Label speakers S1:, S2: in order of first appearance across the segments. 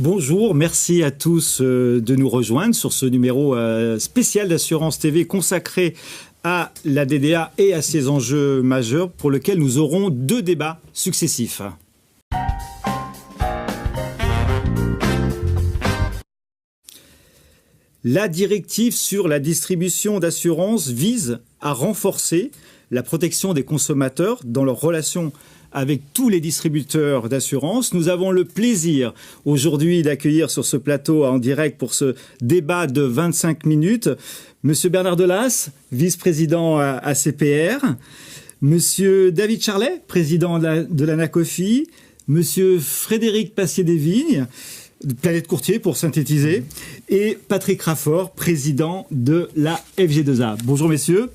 S1: Bonjour, merci à tous de nous rejoindre sur ce numéro spécial d'Assurance TV consacré à la DDA et à ses enjeux majeurs pour lequel nous aurons 2 débats successifs. La directive sur la distribution d'assurances vise à renforcer la protection des consommateurs dans leurs relations avec tous les distributeurs d'assurance. Nous avons le plaisir aujourd'hui d'accueillir sur ce plateau en direct pour ce débat de 25 minutes Monsieur Bernard Delas, vice-président à CPR, Monsieur David Charlet, président de l'ANACOFI, Monsieur Frédéric Passier-Desvignes, Planète Courtier pour synthétiser, et Patrick Raffort, président de la FG2A. Bonjour messieurs.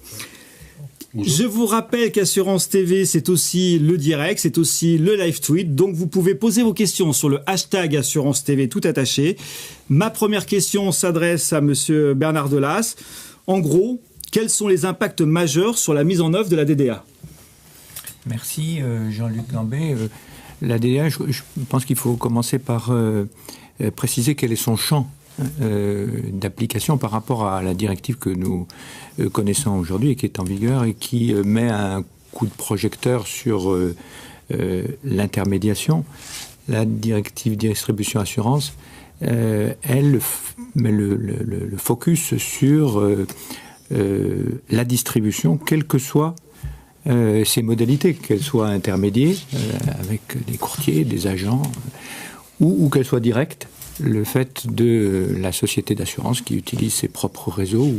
S1: Bonjour. Je vous rappelle qu'Assurance TV, c'est aussi le direct, c'est aussi le live tweet. Donc, vous pouvez poser vos questions sur le hashtag Assurance TV tout attaché. Ma première question s'adresse à Monsieur Bernard Delas. En gros, quels sont les impacts majeurs sur la mise en œuvre de la DDA ?
S2: Merci Jean-Luc Gambet. La DDA, je pense qu'il faut commencer par préciser quel est son champ d'application par rapport à la directive que nous connaissons aujourd'hui et qui est en vigueur et qui met un coup de projecteur sur l'intermédiation. La directive distribution assurance, elle met le focus sur la distribution, quelles que soient ses modalités, qu'elles soient intermédiaires avec des courtiers, des agents, ou qu'elles soient directes. Le fait de la société d'assurance qui utilise ses propres réseaux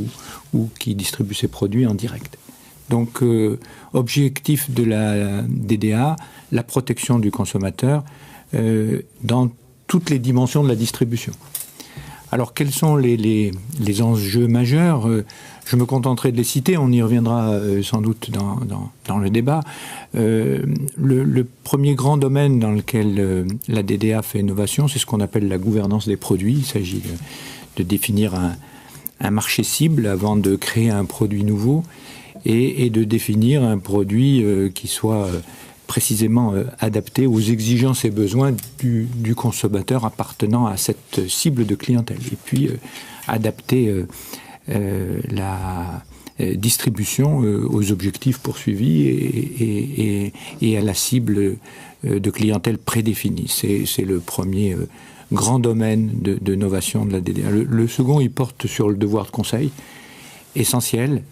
S2: ou qui distribue ses produits en direct. Donc, objectif de la DDA, la protection du consommateur dans toutes les dimensions de la distribution. Alors, quels sont les enjeux majeurs ? Je me contenterai de les citer, on y reviendra sans doute dans le débat. Le premier grand domaine dans lequel la DDA fait innovation, c'est ce qu'on appelle la gouvernance des produits. Il s'agit de définir un marché cible avant de créer un produit nouveau et de définir un produit qui soit précisément adapté aux exigences et besoins du consommateur appartenant à cette cible de clientèle. Et puis adapter la distribution aux objectifs poursuivis et à la cible de clientèle prédéfinie. C'est le premier grand domaine de novation de la DDA. Le second, il porte sur le devoir de conseil, essentiel.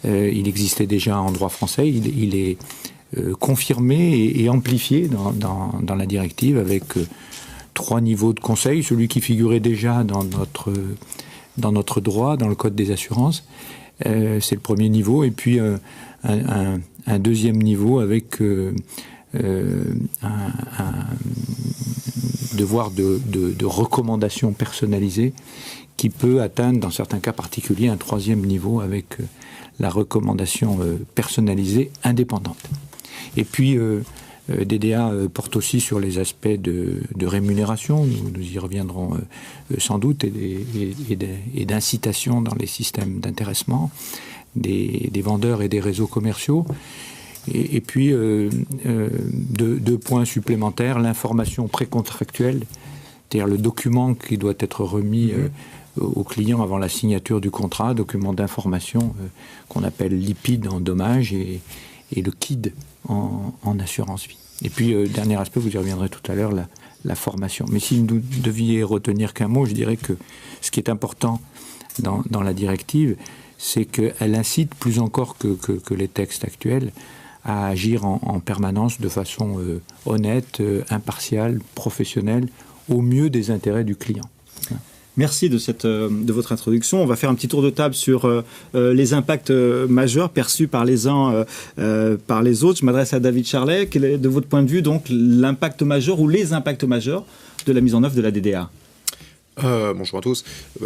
S2: Il existait déjà en droit français, il est confirmé et amplifié dans la directive avec 3 niveaux de conseil. Celui qui figurait déjà dans notre droit, dans le Code des assurances, c'est le premier niveau. Et puis un deuxième niveau avec un devoir de recommandation personnalisée qui peut atteindre, dans certains cas particuliers, un 3e niveau avec la recommandation personnalisée indépendante. Et puis, DDA porte aussi sur les aspects de rémunération, nous y reviendrons sans doute, et d'incitation dans les systèmes d'intéressement des vendeurs et des réseaux commerciaux. Et puis, 2 points supplémentaires, l'information précontractuelle, c'est-à-dire le document qui doit être remis au client avant la signature du contrat, document d'information qu'on appelle l'IPID en dommages et le KID en assurance vie. Et puis, dernier aspect, vous y reviendrez tout à l'heure, la formation. Mais si vous deviez retenir qu'un mot, je dirais que ce qui est important dans la directive, c'est qu'elle incite plus encore que les textes actuels à agir en permanence de façon honnête, impartiale, professionnelle, au mieux des intérêts du client.
S1: Merci de votre introduction. On va faire un petit tour de table sur les impacts majeurs perçus par les uns par les autres. Je m'adresse à David Charlet. Quel est, de votre point de vue, donc, l'impact majeur ou les impacts majeurs de la mise en œuvre de la DDA ?
S3: Bonjour à tous.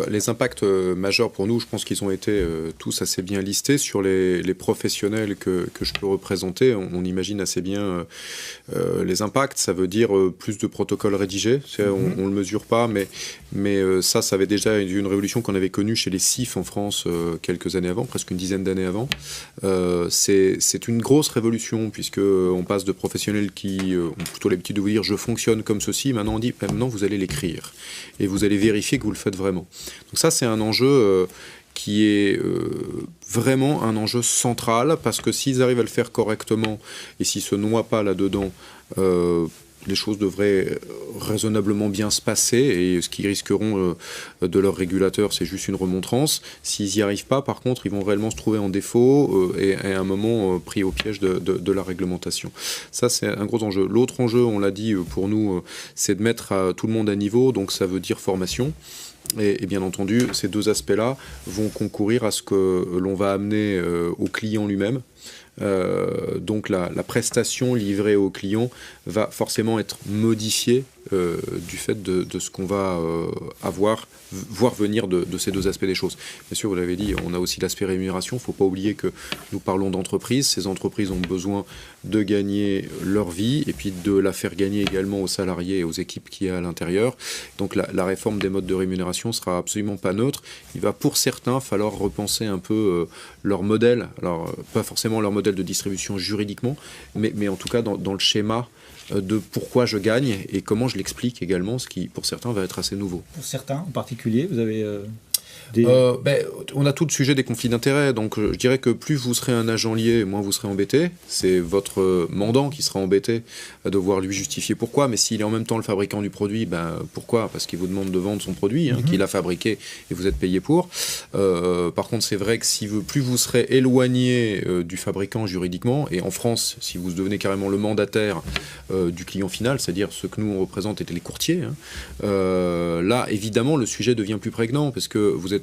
S3: Les impacts majeurs pour nous, je pense qu'ils ont été tous assez bien listés. Sur les professionnels que je peux représenter, on imagine assez bien les impacts. Ça veut dire plus de protocoles rédigés. On ne le mesure pas, mais ça avait déjà une révolution qu'on avait connue chez les CIF en France quelques années avant, presque une dizaine d'années avant. C'est une grosse révolution, puisqu'on passe de professionnels qui ont plutôt l'habitude de vous dire « je fonctionne comme ceci », maintenant on dit « maintenant vous allez l'écrire » et vous allez vérifier que vous le faites vraiment. Donc ça, c'est un enjeu qui est vraiment un enjeu central, parce que s'ils arrivent à le faire correctement et s'ils ne se noient pas là-dedans, les choses devraient raisonnablement bien se passer, et ce qu'ils risqueront de leur régulateur, c'est juste une remontrance. S'ils n'y arrivent pas, par contre, ils vont réellement se trouver en défaut et à un moment pris au piège de la réglementation. Ça, c'est un gros enjeu. L'autre enjeu, on l'a dit pour nous, c'est de mettre tout le monde à niveau, donc ça veut dire formation. Et bien entendu, ces deux aspects-là vont concourir à ce que l'on va amener au client lui-même. Donc la prestation livrée au client va forcément être modifiée du fait de ce qu'on va voir venir de ces deux aspects des choses. Bien sûr, vous l'avez dit, on a aussi l'aspect rémunération. Il ne faut pas oublier que nous parlons d'entreprises. Ces entreprises ont besoin de gagner leur vie et puis de la faire gagner également aux salariés et aux équipes qu'il y a à l'intérieur. Donc la réforme des modes de rémunération sera absolument pas neutre. Il va pour certains falloir repenser un peu leur modèle. Alors pas forcément leur modèle de distribution juridiquement, mais en tout cas dans le schéma de pourquoi je gagne et comment je l'explique également, ce qui pour certains va être assez nouveau.
S1: Pour certains en particulier, vous avez
S3: on a tout le sujet des conflits d'intérêts, donc je dirais que plus vous serez un agent lié, moins vous serez embêté. C'est votre mandant qui sera embêté à devoir lui justifier pourquoi, mais s'il est en même temps le fabricant du produit, pourquoi ? Parce qu'il vous demande de vendre son produit, qu'il a fabriqué et vous êtes payé pour. Par contre, c'est vrai que plus vous serez éloigné du fabricant juridiquement, et en France, si vous devenez carrément le mandataire du client final, c'est-à-dire ceux que nous on représente étaient les courtiers, là, évidemment, le sujet devient plus prégnant, parce que vous êtes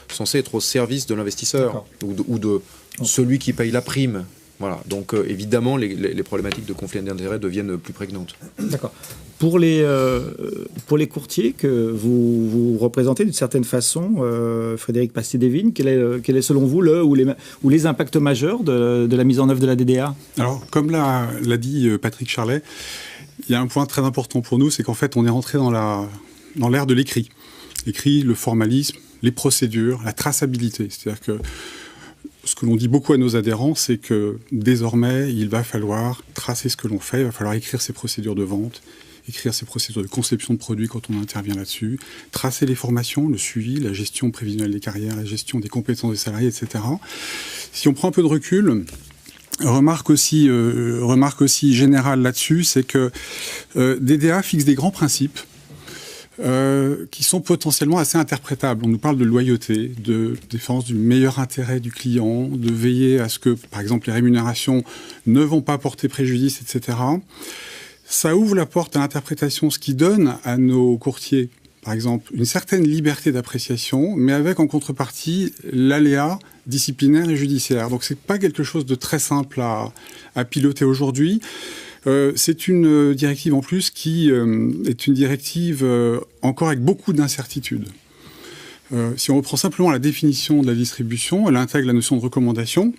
S3: censé être au service de l'investisseur ou de celui qui paye la prime. Voilà. Donc évidemment, les problématiques de conflit d'intérêts deviennent plus prégnantes.
S1: D'accord. Pour les courtiers que vous représentez d'une certaine façon, Frédéric Pasté-Devine, quel est selon vous les impacts majeurs de la mise en œuvre de la DDA ?
S4: Alors, comme l'a dit Patrick Charlet, il y a un point très important pour nous, c'est qu'en fait, on est rentré dans l'ère de l'écrit. L'écrit, le formalisme, les procédures, la traçabilité. C'est-à-dire que ce que l'on dit beaucoup à nos adhérents, c'est que désormais, il va falloir tracer ce que l'on fait, il va falloir écrire ses procédures de vente, écrire ses procédures de conception de produits quand on intervient là-dessus, tracer les formations, le suivi, la gestion prévisionnelle des carrières, la gestion des compétences des salariés, etc. Si on prend un peu de recul, remarque aussi générale là-dessus, c'est que DDA fixe des grands principes qui sont potentiellement assez interprétables. On nous parle de loyauté, de défense du meilleur intérêt du client, de veiller à ce que, par exemple, les rémunérations ne vont pas porter préjudice, etc. Ça ouvre la porte à l'interprétation, ce qui donne à nos courtiers, par exemple, une certaine liberté d'appréciation, mais avec en contrepartie l'aléa disciplinaire et judiciaire. Donc c'est pas quelque chose de très simple à piloter aujourd'hui. C'est une directive en plus qui est une directive encore avec beaucoup d'incertitudes. Si on reprend simplement la définition de la distribution, elle intègre la notion de recommandation.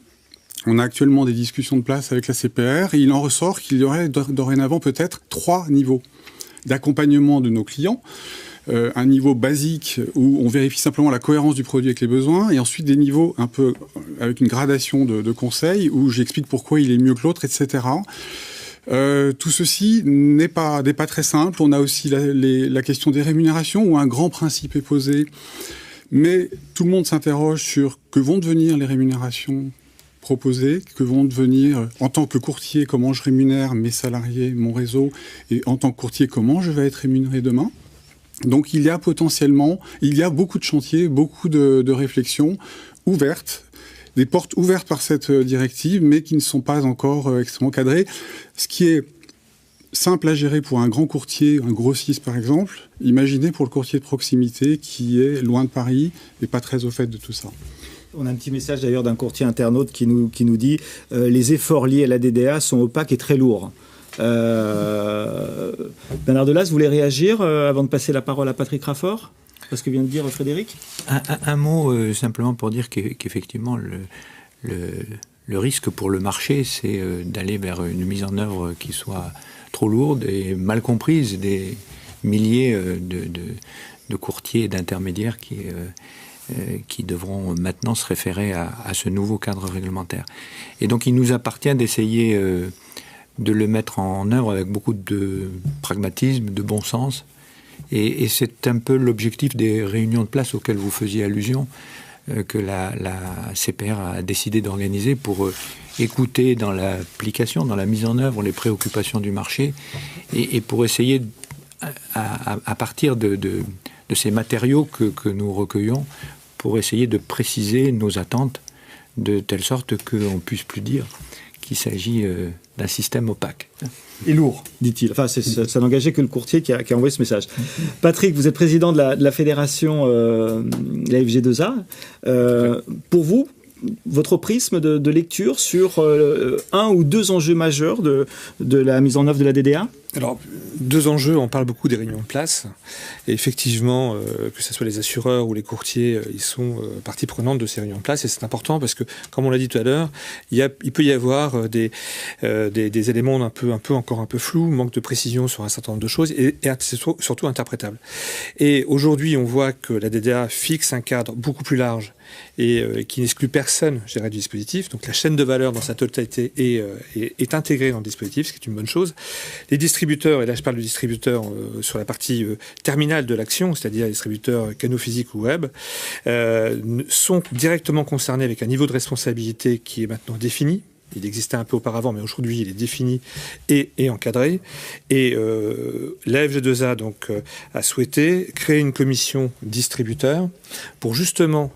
S4: On a actuellement des discussions de place avec la CPR et il en ressort qu'il y aurait dorénavant peut-être 3 niveaux d'accompagnement de nos clients. Un niveau basique où on vérifie simplement la cohérence du produit avec les besoins, et ensuite des niveaux un peu avec une gradation de conseils où j'explique pourquoi il est mieux que l'autre, etc. Tout ceci n'est pas très simple. On a aussi la question des rémunérations où un grand principe est posé, mais tout le monde s'interroge sur que vont devenir les rémunérations proposées, que vont devenir, en tant que courtier, comment je rémunère mes salariés, mon réseau, et en tant que courtier, comment je vais être rémunéré demain. Donc il y a beaucoup de chantiers, beaucoup de réflexions ouvertes, des portes ouvertes par cette directive, mais qui ne sont pas encore extrêmement cadrées. Ce qui est simple à gérer pour un grand courtier, un grossiste par exemple, imaginez pour le courtier de proximité qui est loin de Paris et pas très au fait de tout ça.
S1: On a un petit message d'ailleurs d'un courtier internaute qui nous dit les efforts liés à la DDA sont opaques et très lourds. Bernard Delas, vous voulez réagir avant de passer la parole à Patrick Raffort ? ce que vient de dire Frédéric?
S2: Un mot simplement pour dire qu'effectivement, le risque pour le marché, c'est d'aller vers une mise en œuvre qui soit trop lourde et mal comprise des milliers de courtiers et d'intermédiaires qui devront maintenant se référer à ce nouveau cadre réglementaire. Et donc il nous appartient d'essayer de le mettre en œuvre avec beaucoup de pragmatisme, de bon sens. Et c'est un peu l'objectif des réunions de place auxquelles vous faisiez allusion, que la CPR a décidé d'organiser pour écouter dans l'application, dans la mise en œuvre, les préoccupations du marché et pour essayer, à partir de ces matériaux que nous recueillons, pour essayer de préciser nos attentes de telle sorte qu'on ne puisse plus dire qu'il s'agit d'un système opaque.
S1: Et lourd, dit-il. Enfin, ça n'engageait que le courtier qui a envoyé ce message. Patrick, vous êtes président de la fédération la FG2A. Pour vous, votre prisme de lecture sur un ou deux enjeux majeurs de la mise en œuvre de la DDA?
S5: Alors, deux enjeux, on parle beaucoup des réunions de place. Et effectivement, que ce soit les assureurs ou les courtiers, ils sont partie prenante de ces réunions de place. Et c'est important parce que, comme on l'a dit tout à l'heure, il peut y avoir des éléments encore un peu flous, manque de précision sur un certain nombre de choses, et c'est surtout interprétable. Et aujourd'hui, on voit que la DDA fixe un cadre beaucoup plus large et qui n'exclut personne, je dirais, du dispositif. Donc la chaîne de valeur dans sa totalité est intégrée dans le dispositif, ce qui est une bonne chose. Les distributeurs, et là je parle de distributeurs sur la partie terminale de l'action, c'est-à-dire les distributeurs canaux physiques ou web, sont directement concernés avec un niveau de responsabilité qui est maintenant défini. Il existait un peu auparavant, mais aujourd'hui, il est défini et encadré. Et la FG2A donc, a souhaité créer une commission distributeur pour justement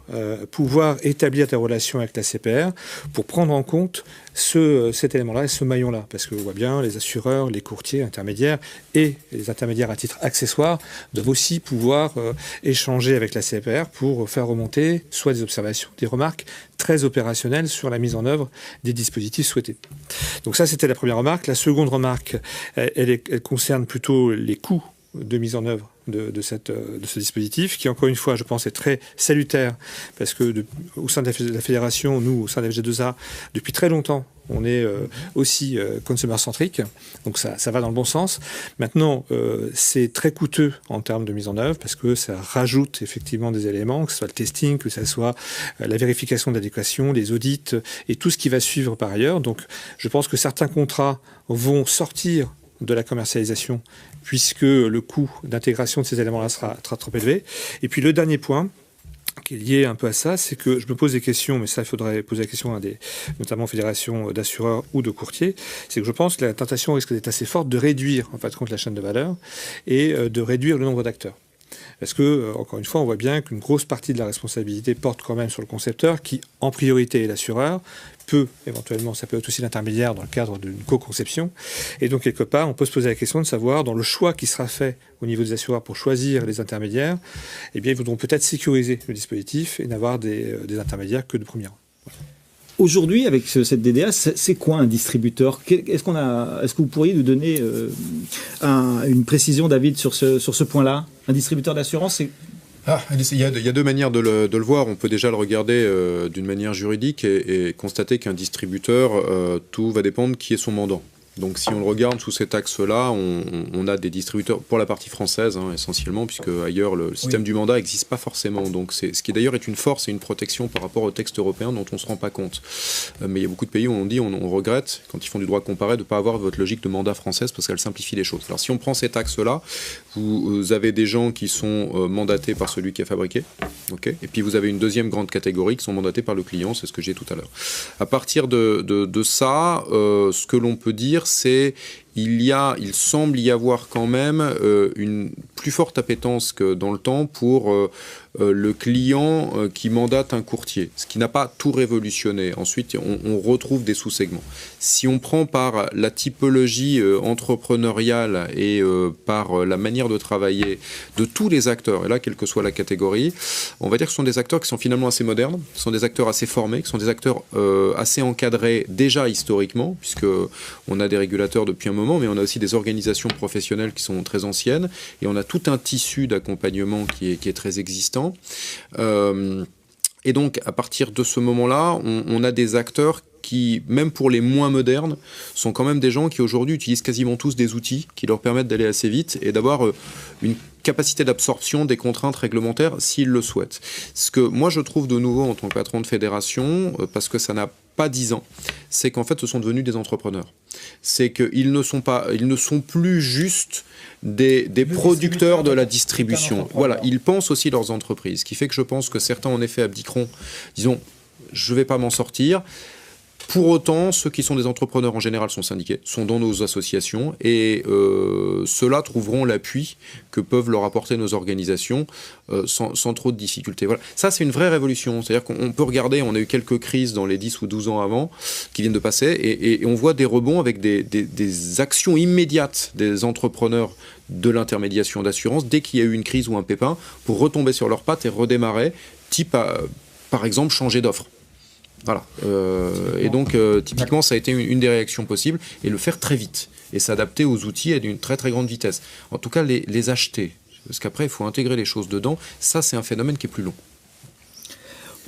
S5: pouvoir établir des relations avec la CPR pour prendre en compte cet élément-là et ce maillon-là. Parce que on voit bien, les assureurs, les courtiers, intermédiaires et les intermédiaires à titre accessoire doivent aussi pouvoir échanger avec la CPR pour faire remonter soit des observations, des remarques très opérationnelles sur la mise en œuvre des dispositifs souhaités. Donc ça, c'était la première remarque. La seconde remarque, elle concerne plutôt les coûts de mise en œuvre de ce dispositif, qui encore une fois, je pense, est très salutaire, parce que au sein de la fédération, nous, au sein de la FG2A, depuis très longtemps, on est aussi consumer-centrique, donc ça va dans le bon sens. Maintenant, c'est très coûteux en termes de mise en œuvre, parce que ça rajoute effectivement des éléments, que ce soit le testing, que ce soit la vérification d'adéquation, les audits, et tout ce qui va suivre par ailleurs. Donc, je pense que certains contrats vont sortir de la commercialisation, puisque le coût d'intégration de ces éléments-là sera trop élevé. Et puis le dernier point, qui est lié un peu à ça, c'est que je me pose des questions, mais ça, il faudrait poser la question à notamment aux fédérations d'assureurs ou de courtiers, c'est que je pense que la tentation risque d'être assez forte de réduire, en fait, contre la chaîne de valeur et de réduire le nombre d'acteurs. Parce que, encore une fois, on voit bien qu'une grosse partie de la responsabilité porte quand même sur le concepteur, qui, en priorité, est l'assureur, éventuellement, ça peut être aussi l'intermédiaire dans le cadre d'une co-conception. Et donc, quelque part, on peut se poser la question de savoir, dans le choix qui sera fait au niveau des assureurs pour choisir les intermédiaires, eh bien, ils voudront peut-être sécuriser le dispositif et n'avoir des intermédiaires que de premier rang. Voilà.
S1: Aujourd'hui, avec cette DDA, c'est quoi un distributeur? Est-ce que vous pourriez nous donner une précision, David, sur ce point-là? Un distributeur d'assurance, c'est...
S3: Il y a deux manières de le voir. On peut déjà le regarder d'une manière juridique et constater qu'un distributeur, tout va dépendre qui est son mandant. Donc si on le regarde sous cet axe-là, on a des distributeurs pour la partie française essentiellement, puisque ailleurs le système du mandat n'existe pas forcément. Donc ce qui d'ailleurs est une force et une protection par rapport au texte européen dont on ne se rend pas compte. Mais il y a beaucoup de pays où on regrette, quand ils font du droit comparé, de ne pas avoir votre logique de mandat française parce qu'elle simplifie les choses. Alors si on prend cet axe-là, vous avez des gens qui sont mandatés par celui qui a fabriqué, okay, et puis vous avez une deuxième grande catégorie qui sont mandatés par le client, c'est ce que j'ai dit tout à l'heure. À partir de ça, ce que l'on peut dire, c'est il semble y avoir quand même une plus forte appétence que dans le temps pour le client qui mandate un courtier, ce qui n'a pas tout révolutionné. Ensuite, on retrouve des sous-segments. Si on prend par la typologie entrepreneuriale et par la manière de travailler de tous les acteurs, et là, quelle que soit la catégorie, on va dire que ce sont des acteurs qui sont finalement assez modernes, qui sont des acteurs assez formés, qui sont des acteurs assez encadrés déjà historiquement, puisqu'on a des régulateurs depuis un moment, mais on a aussi des organisations professionnelles qui sont très anciennes, et on a tout un tissu d'accompagnement qui est très existant. Et donc, à partir de ce moment-là, on a des acteurs qui, même pour les moins modernes, sont quand même des gens qui aujourd'hui utilisent quasiment tous des outils qui leur permettent d'aller assez vite et d'avoir une capacité d'absorption des contraintes réglementaires s'ils le souhaitent. Ce que moi je trouve de nouveau en tant que patron de fédération, parce que ça n'a pas 10 ans, c'est qu'en fait ce sont devenus des entrepreneurs. C'est qu'ils ne sont plus juste des producteurs de la distribution. Voilà, ils pensent aussi leurs entreprises, ce qui fait que je pense que certains en effet abdiqueront, disons, je ne vais pas m'en sortir. Pour autant, ceux qui sont des entrepreneurs en général sont syndiqués, sont dans nos associations et ceux-là trouveront l'appui que peuvent leur apporter nos organisations sans trop de difficultés. Voilà. Ça, c'est une vraie révolution. C'est-à-dire qu'on peut regarder, on a eu quelques crises dans les 10 ou 12 ans avant qui viennent de passer et on voit des rebonds avec des actions immédiates des entrepreneurs de l'intermédiation d'assurance dès qu'il y a eu une crise ou un pépin pour retomber sur leurs pattes et redémarrer, type par exemple changer d'offre. Voilà. Et donc, typiquement, ça a été une des réactions possibles, et le faire très vite, et s'adapter aux outils à d'une très très grande vitesse. En tout cas, les acheter, parce qu'après, il faut intégrer les choses dedans. Ça, c'est un phénomène qui est plus long.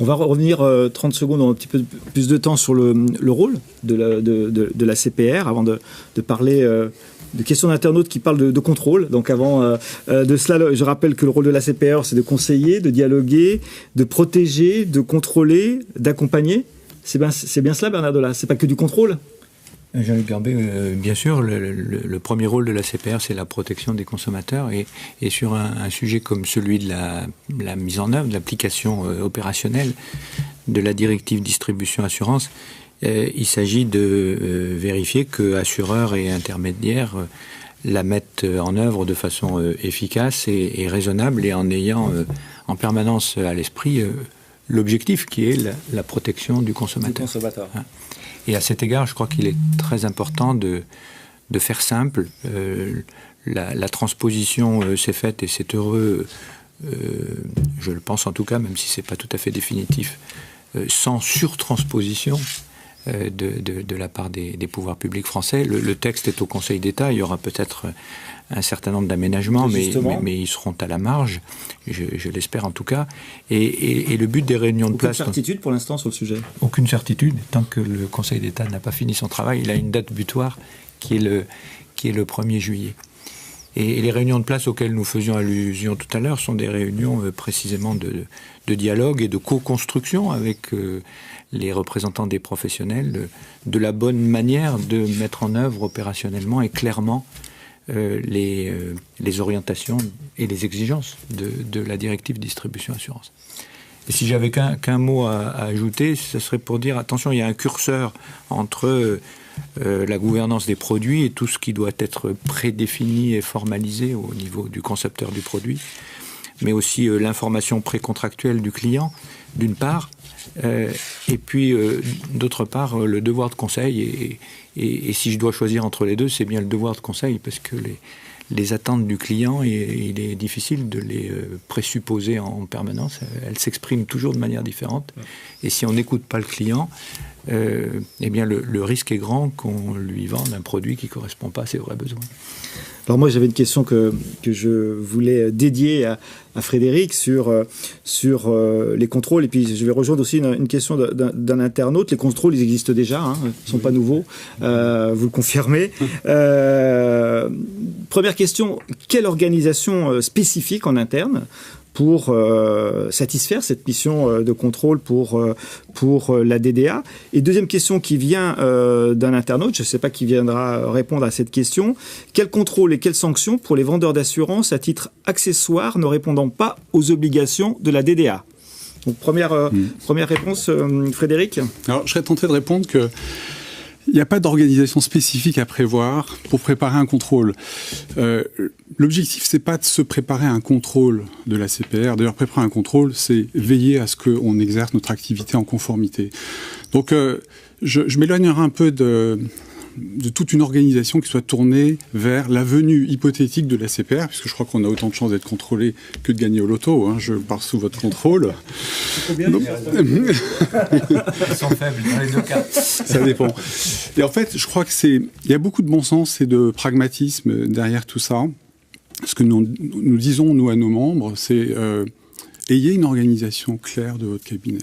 S1: On va revenir 30 secondes, un petit peu plus de temps sur le rôle de la CPR, avant de parler de questions d'internautes qui parlent de contrôle. Donc avant de cela, je rappelle que le rôle de la CPR, c'est de conseiller, de dialoguer, de protéger, de contrôler, d'accompagner. C'est bien cela, Bernard Delat. C'est pas que du contrôle.
S2: Jean-Luc Garbet, bien sûr, le premier rôle de la CPR, c'est la protection des consommateurs. Et sur un sujet comme celui de la mise en œuvre, de l'application opérationnelle de la directive distribution assurance, il s'agit de vérifier que assureurs et intermédiaires la mettent en œuvre de façon efficace et raisonnable, et en ayant en permanence à l'esprit l'objectif qui est la protection du consommateur. Et à cet égard, je crois qu'il est très important de faire simple. La transposition s'est faite et c'est heureux, je le pense en tout cas, même si ce n'est pas tout à fait définitif, sans surtransposition de la part des pouvoirs publics français. Le texte est au Conseil d'État, il y aura peut-être un certain nombre d'aménagements, mais ils seront à la marge, je l'espère en tout cas. Et le but des réunions de place...
S1: Aucune certitude pour l'instant sur le sujet?
S2: Aucune certitude, tant que le Conseil d'État n'a pas fini son travail. Il a une date butoir qui est le 1er juillet. Et les réunions de place auxquelles nous faisions allusion tout à l'heure sont des réunions précisément de dialogue et de co-construction avec les représentants des professionnels, de la bonne manière de mettre en œuvre opérationnellement et clairement les orientations et les exigences de la directive distribution assurance. Et si j'avais qu'un mot à ajouter, ce serait pour dire, attention, il y a un curseur entre la gouvernance des produits et tout ce qui doit être prédéfini et formalisé au niveau du concepteur du produit, mais aussi l'information précontractuelle du client, d'une part, et puis d'autre part le devoir de conseil, et si je dois choisir entre les deux, c'est bien le devoir de conseil, parce que les attentes du client, il est difficile de les présupposer en permanence. Elles s'expriment toujours de manière différente, et si on n'écoute pas le client, eh bien le risque est grand qu'on lui vende un produit qui ne correspond pas à ses vrais besoins.
S1: Alors moi, j'avais une question que je voulais dédier à Frédéric sur les contrôles, et puis je vais rejoindre aussi une question d'un internaute. Les contrôles, ils existent déjà, hein, ils ne sont pas nouveaux, vous le confirmez. Première question, quelle organisation spécifique en interne pour satisfaire cette mission de contrôle pour la DDA? Et deuxième question qui vient d'un internaute, je ne sais pas qui viendra répondre à cette question, quel contrôle et quelles sanctions pour les vendeurs d'assurance à titre accessoire ne répondant pas aux obligations de la DDA? Donc première réponse, Frédéric.
S4: Alors je serais tenté de répondre que Il n'y a pas d'organisation spécifique à prévoir pour préparer un contrôle. L'objectif, c'est pas de se préparer à un contrôle de la CPR. D'ailleurs, préparer un contrôle, c'est veiller à ce qu'on exerce notre activité en conformité. Donc, je m'éloignerai un peu de toute une organisation qui soit tournée vers la venue hypothétique de la CPR, puisque je crois qu'on a autant de chances d'être contrôlé que de gagner au loto. Hein, je pars sous votre contrôle.
S2: Ils sont faibles dans les deux cas.
S4: Ça dépend. Et en fait, je crois il y a beaucoup de bon sens et de pragmatisme derrière tout ça. Ce que nous disons, nous, à nos membres, c'est ayez une organisation claire de votre cabinet.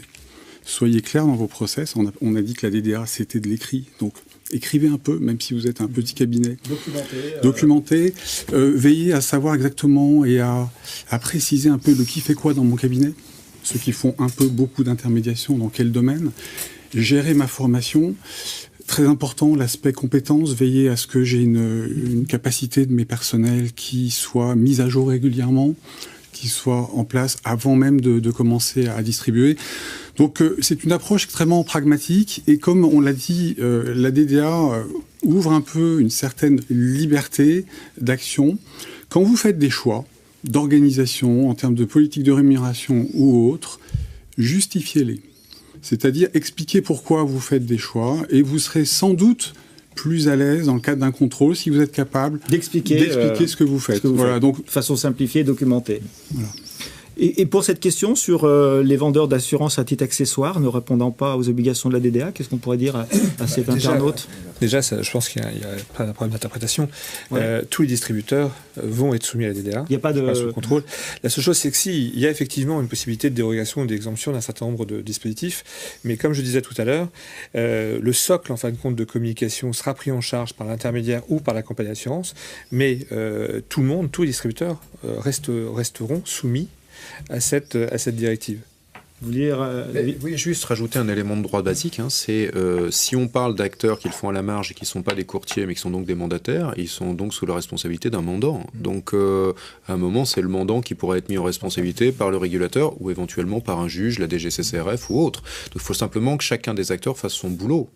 S4: Soyez clair dans vos process. On a dit que la DDA, c'était de l'écrit. Donc, écrivez un peu, même si vous êtes un petit cabinet. Documentez. Veillez à savoir exactement et à préciser un peu le qui fait quoi dans mon cabinet. Ceux qui font beaucoup d'intermédiation, dans quel domaine. Gérer ma formation. Très important, l'aspect compétence. Veiller à ce que j'ai une capacité de mes personnels qui soit mise à jour régulièrement, qui soit en place avant même de commencer à distribuer. Donc c'est une approche extrêmement pragmatique et comme on l'a dit, la DDA ouvre un peu une certaine liberté d'action. Quand vous faites des choix d'organisation en termes de politique de rémunération ou autre, justifiez-les. C'est-à-dire expliquez pourquoi vous faites des choix et vous serez sans doute plus à l'aise dans le cadre d'un contrôle si vous êtes capable d'expliquer ce que vous faites.
S1: Donc, de façon simplifiée, documentée. Voilà. Et pour cette question sur les vendeurs d'assurance à titre accessoire ne répondant pas aux obligations de la DDA, qu'est-ce qu'on pourrait dire à cet internaute ?
S5: Déjà, je pense qu'il y a pas de problème d'interprétation. Ouais. Tous les distributeurs vont être soumis à la DDA.
S1: Il n'y a pas de
S5: sous contrôle. La seule chose, c'est que il y a effectivement une possibilité de dérogation ou d'exemption d'un certain nombre de dispositifs. Mais comme je disais tout à l'heure, le socle, en fin de compte, de communication sera pris en charge par l'intermédiaire ou par la compagnie d'assurance. Mais tout le monde, tous les distributeurs resteront soumis à cette directive.
S1: Vous dire,
S3: oui, juste rajouter un élément de droit basique, c'est si on parle d'acteurs qui le font à la marge et qui ne sont pas des courtiers mais qui sont donc des mandataires, ils sont donc sous la responsabilité d'un mandant. Donc à un moment, c'est le mandant qui pourra être mis en responsabilité par le régulateur ou éventuellement par un juge, la DGCCRF ou autre. Donc il faut simplement que chacun des acteurs fasse son boulot.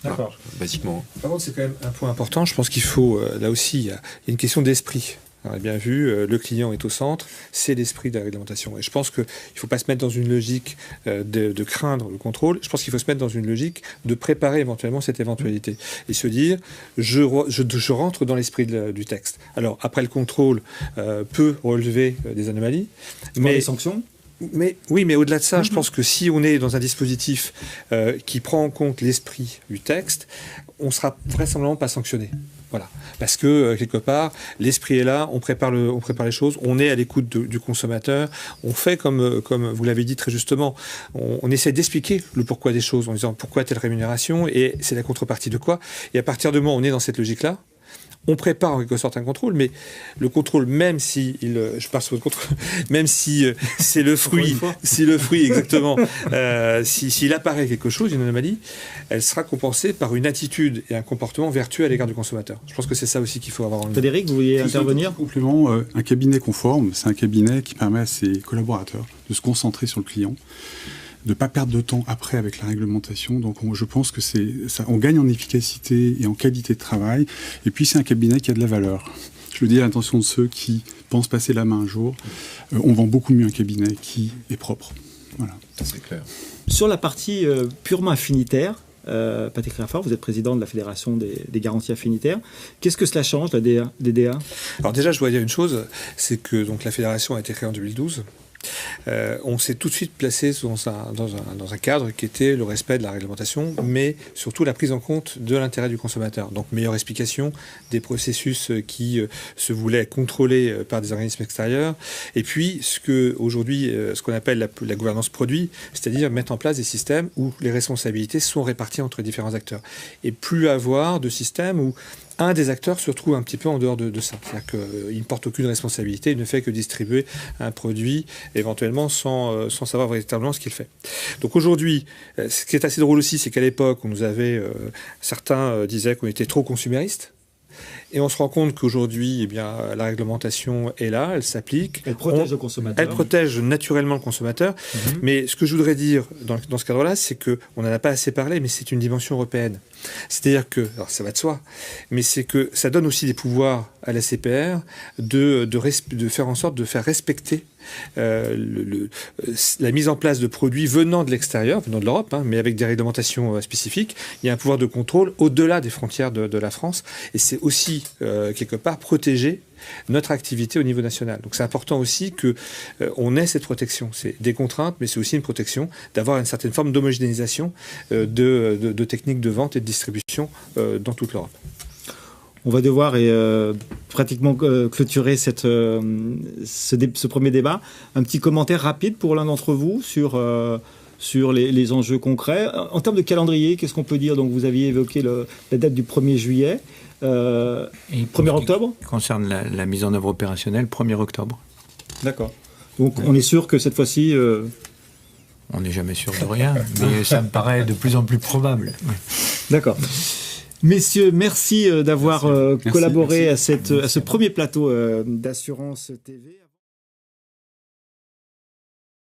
S5: D'accord.
S3: Voilà, basiquement.
S5: Par contre, c'est quand même un point important. Je pense qu'il faut, là aussi, il y a une question d'esprit. On a bien vu, le client est au centre, c'est l'esprit de la réglementation. Et je pense qu'il ne faut pas se mettre dans une logique de craindre le contrôle. Je pense qu'il faut se mettre dans une logique de préparer éventuellement cette éventualité. Et se dire, je rentre dans l'esprit du texte. Alors, après, le contrôle peut relever des anomalies.
S1: Mais des sanctions ?
S5: Mais au-delà de ça, je pense que si on est dans un dispositif qui prend en compte l'esprit du texte, on ne sera vraisemblablement pas sanctionné. Voilà. Parce que, quelque part, l'esprit est là, on prépare les choses, on est à l'écoute du consommateur, on fait comme vous l'avez dit très justement, on essaie d'expliquer le pourquoi des choses, en disant pourquoi telle rémunération, et c'est la contrepartie de quoi. Et à partir du moment où on est dans cette logique-là, on prépare en quelque sorte un contrôle, mais le contrôle, même si je pars sur le contrôle, même si c'est le fruit, exactement, s'il apparaît quelque chose, une anomalie, elle sera compensée par une attitude et un comportement vertueux à l'égard du consommateur. Je pense que c'est ça aussi qu'il faut avoir en ligne.
S1: Frédéric, vous vouliez intervenir ?
S4: En complément, un cabinet conforme, c'est un cabinet qui permet à ses collaborateurs de se concentrer sur le client, de ne pas perdre de temps après avec la réglementation. Donc je pense que on gagne en efficacité et en qualité de travail. Et puis c'est un cabinet qui a de la valeur. Je le dis à l'intention de ceux qui pensent passer la main un jour. On vend beaucoup mieux un cabinet qui est propre. Voilà.
S3: C'est clair.
S1: Sur la partie purement affinitaire, Patrick Raffard, vous êtes président de la Fédération des garanties affinitaires. Qu'est-ce que cela change, la DDA ?
S5: Alors déjà, je dois dire une chose, c'est que donc, la Fédération a été créée en 2012. On s'est tout de suite placé dans un cadre qui était le respect de la réglementation, mais surtout la prise en compte de l'intérêt du consommateur. Donc meilleure explication des processus qui se voulaient contrôler par des organismes extérieurs, et puis ce qu'on appelle la gouvernance produit, c'est-à-dire mettre en place des systèmes où les responsabilités sont réparties entre différents acteurs, et plus avoir de systèmes où un des acteurs se retrouve un petit peu en dehors de ça. C'est-à-dire qu'il ne porte aucune responsabilité, il ne fait que distribuer un produit éventuellement sans savoir véritablement ce qu'il fait. Donc aujourd'hui, ce qui est assez drôle aussi, c'est qu'à l'époque, on nous avait, certains disaient qu'on était trop consuméristes. Et on se rend compte qu'aujourd'hui, eh bien, la réglementation est là, elle s'applique.
S1: Elle protège le consommateur.
S5: Elle protège naturellement le consommateur. Mais ce que je voudrais dire dans ce cadre-là, c'est qu'on n'en a pas assez parlé, mais c'est une dimension européenne. C'est-à-dire que, alors ça va de soi, mais c'est que ça donne aussi des pouvoirs à la CPR de faire en sorte de faire respecter la mise en place de produits venant de l'extérieur, venant de l'Europe, mais avec des réglementations spécifiques. Il y a un pouvoir de contrôle au-delà des frontières de la France, et c'est aussi quelque part protéger notre activité au niveau national. Donc c'est important aussi que on ait cette protection. C'est des contraintes, mais c'est aussi une protection d'avoir une certaine forme d'homogénéisation de techniques de vente et de distribution dans toute l'Europe.
S1: On va devoir pratiquement clôturer ce premier débat. Un petit commentaire rapide pour l'un d'entre vous sur les enjeux concrets. En termes de calendrier, qu'est-ce qu'on peut dire? Donc, vous aviez évoqué la date du 1er juillet. 1er octobre?
S2: Qui concerne la mise en œuvre opérationnelle, 1er octobre.
S1: D'accord. Donc, on est sûr que cette fois-ci...
S2: On n'est jamais sûr de rien, mais ça me paraît de plus en plus probable.
S1: D'accord. Messieurs, merci d'avoir collaboré à ce premier plateau d'Assurance TV.